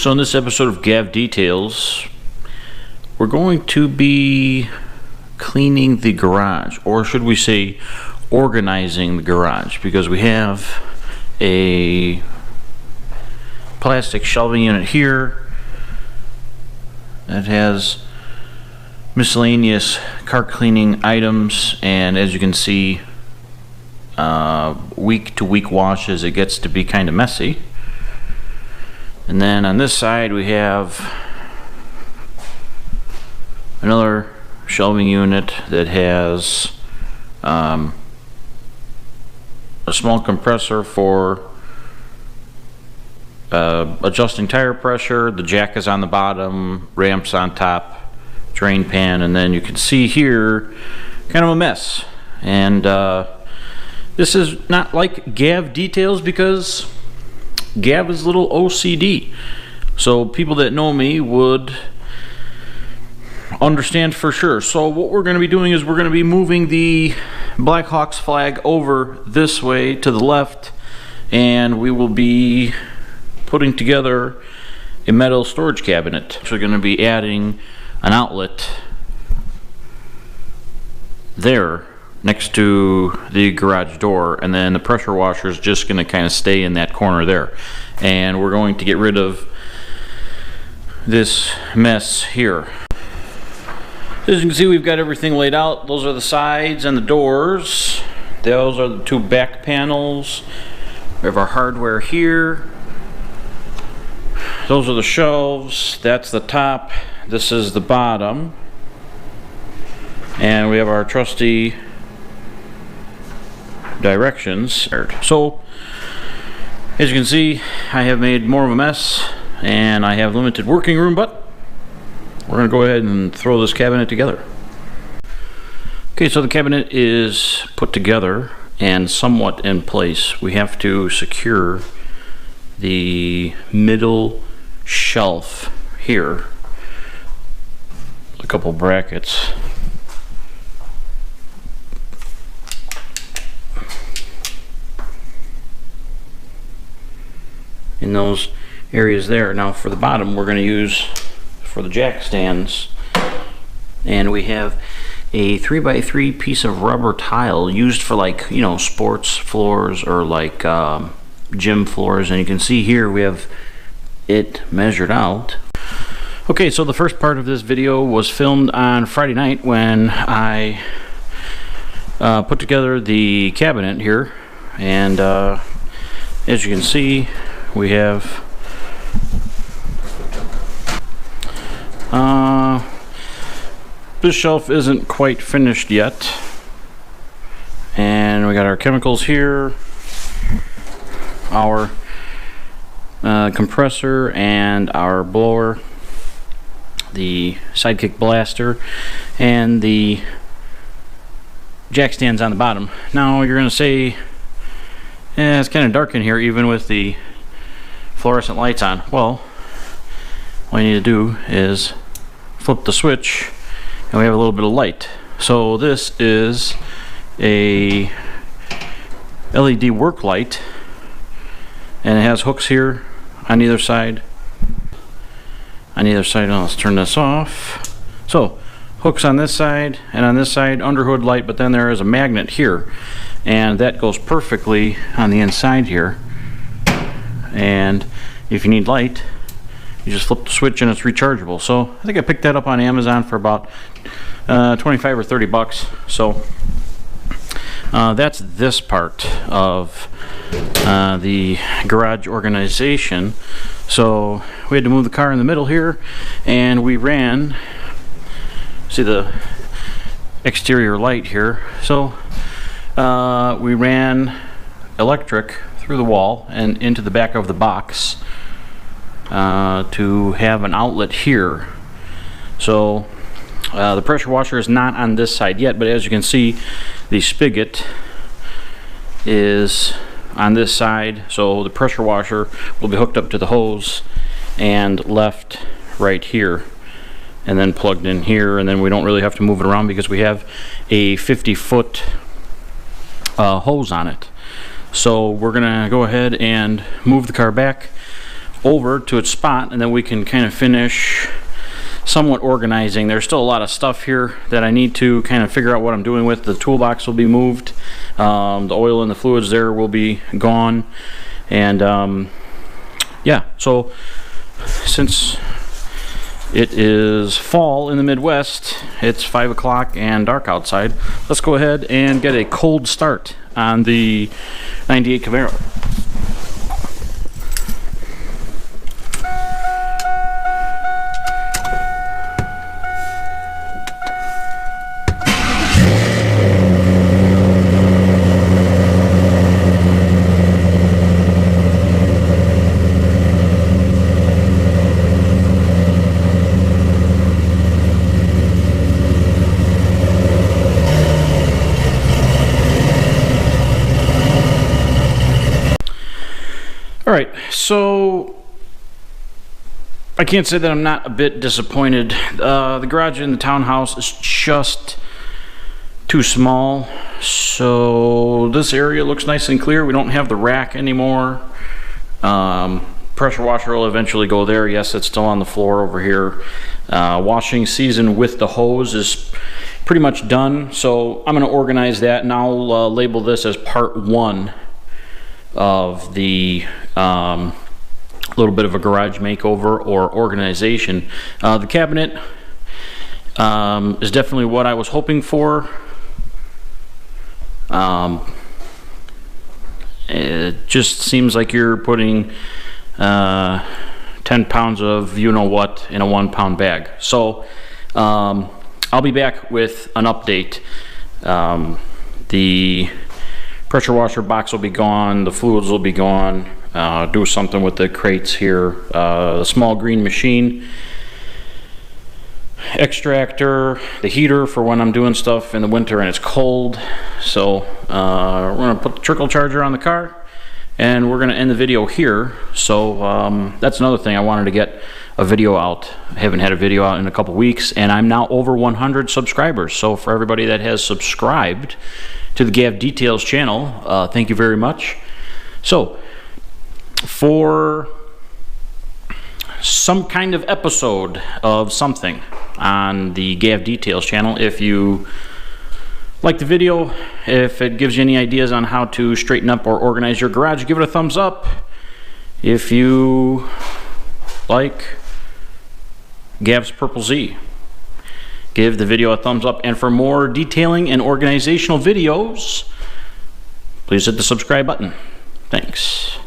So in this episode of Gav Details, we're going to be cleaning the garage, or should we say organizing the garage, because we have a plastic shelving unit here that has miscellaneous car cleaning items, and as you can see, week to week washes, it gets to be kind of messy. And then on this side we have another shelving unit that has a small compressor for adjusting tire pressure. The jack is on the bottom, ramps on top, drain pan, and then you can see here kind of a mess. And this is not like Gav Details because Gav is a little OCD. So people that know me would understand for sure. So what we're going to be doing is we're going to be moving the Blackhawks flag over this way to the left, and we will be putting together a metal storage cabinet. So we're going to be adding an outlet there next to the garage door, and then the pressure washer is just going to kind of stay in that corner there. And we're going to get rid of this mess here. As you can see, we've got everything laid out. Those are the sides and the doors. Those are the two back panels. We have our hardware here. Those are the shelves. That's the top. This is the bottom. And we have our trusty directions. So as you can see, I have made more of a mess and I have limited working room, but we're going to go ahead and throw this cabinet together. Okay, so the cabinet is put together and somewhat in place. We have to secure the middle shelf here, a couple brackets. In those areas there. Now for the bottom, we're going to use for the jack stands, and we have a 3x3 piece of rubber tile used for, like, you know, sports floors or like gym floors, and you can see here we have it measured out. Okay, so the first part of this video was filmed on Friday night when I put together the cabinet here, and as you can see, we have this shelf isn't quite finished yet, and we got our chemicals here, our compressor and our blower, the Sidekick blaster, and the jack stands on the bottom. Now you're going to say, it's kind of dark in here even with the fluorescent lights on. Well, all you need to do is flip the switch and we have a little bit of light. So this is a LED work light, and it has hooks here on either side. Now let's turn this off. So hooks on this side and on this side, underhood light, but then there is a magnet here, and that goes perfectly on the inside here. And if you need light, you just flip the switch and it's rechargeable. So I think I picked that up on Amazon for about 25 or 30 bucks. So that's this part of the garage organization. So we had to move the car in the middle here, and we ran, see the exterior light here, so we ran electric through the wall and into the back of the box to have an outlet here. So the pressure washer is not on this side yet, but as you can see, the spigot is on this side, so the pressure washer will be hooked up to the hose and left right here, and then plugged in here, and then we don't really have to move it around because we have a 50-foot hose on it. So we're gonna go ahead and move the car back over to its spot, and then we can kind of finish somewhat organizing. There's still a lot of stuff here that I need to kind of figure out what I'm doing with. The toolbox will be moved. The oil and the fluids there will be gone. And yeah, so since it is fall in the Midwest, it's 5 o'clock and dark outside, let's go ahead and get a cold start on the 98 Camaro. All right, so I can't say that I'm not a bit disappointed. The garage in the townhouse is just too small, so this area looks nice and clear. We don't have the rack anymore. Pressure washer will eventually go there. Yes, it's still on the floor over here. Washing season with the hose is pretty much done, so I'm going to organize that, and I'll label this as part 1 of the little bit of a garage makeover or organization. The cabinet is definitely what I was hoping for. It just seems like you're putting 10 pounds of you-know-what in a 1-pound bag. So I'll be back with an update. The pressure washer box will be gone, the fluids will be gone. Do something with the crates here. The small green machine extractor, the heater for when I'm doing stuff in the winter and it's cold. So we're going to put the trickle charger on the car, and we're going to end the video here. So that's another thing, I wanted to get a video out. I haven't had a video out in a couple weeks, and I'm now over 100 subscribers. So for everybody that has subscribed to the Gav Details channel, thank you very much. So for some kind of episode of something on the Gav Details channel, if you like the video, if it gives you any ideas on how to straighten up or organize your garage, give it a thumbs up. If you like Gav's Purple Z, give the video a thumbs up. And for more detailing and organizational videos, please hit the subscribe button. Thanks.